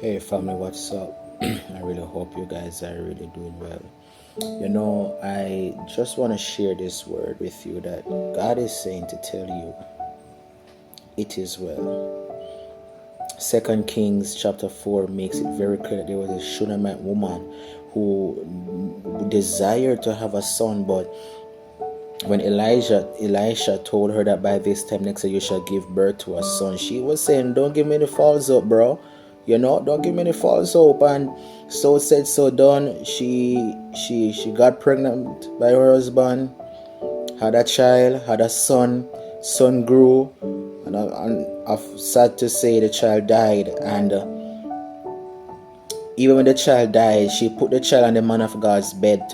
Hey family, what's up? I really hope you guys are really doing well. I just want to share this word with you that God is saying to tell you it is well. Second Kings chapter 4 makes it very clear that there was a Shunammite woman who desired to have a son, but when Elisha told her that by this time next year you shall give birth to a son, she was saying, "Don't give me any false hope, bro. Don't give me any false hope." And so said, so done. She got pregnant by her husband, had a child, had a son. Son grew, and I'm sad to say the child died. And even when the child died, she put the child on the man of God's bed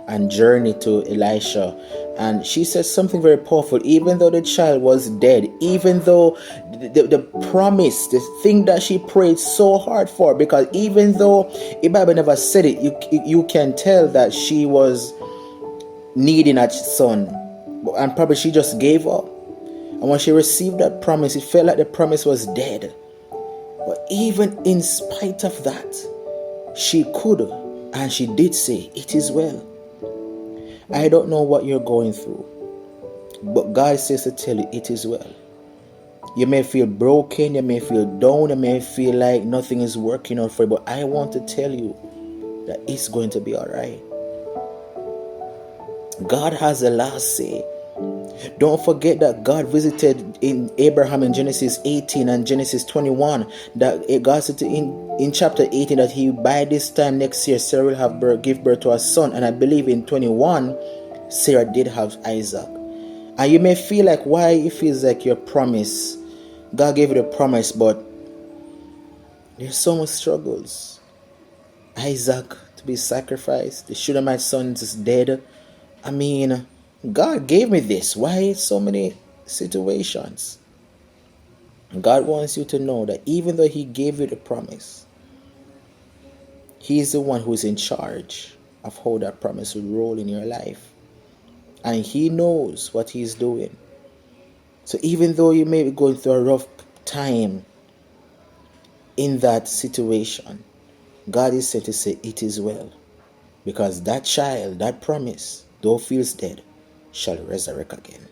and journeyed to Elisha. And she said something very powerful. Even though the child was dead, even though the promise, the thing that she prayed so hard for, because even though the Bible never said it, you can tell that she was needing a son. And probably she just gave up. And when she received that promise, it felt like the promise was dead. But even in spite of that, she could, and she did say, "It is well." I don't know what you're going through, but God says to tell you, it is well. You may feel broken, you may feel down, you may feel like nothing is working out for you, but I want to tell you that it's going to be all right. God has the last say. Don't forget that God visited in Abraham in Genesis 18 and Genesis 21. That God said in chapter 18 that he by this time next year Sarah will give birth to a son. And I believe in 21 Sarah did have Isaac. And you may feel like why it feels like your promise. God gave you the promise, but there's so much struggles. Isaac to be sacrificed. The Shunammite son is dead. I mean, God gave me this. Why so many situations? God wants you to know that even though he gave you the promise, he is the one who is in charge of how that promise will roll in your life. And he knows what he's doing. So even though you may be going through a rough time in that situation, God is said to say it is well. Because that child, that promise, though feels dead, shall resurrect again.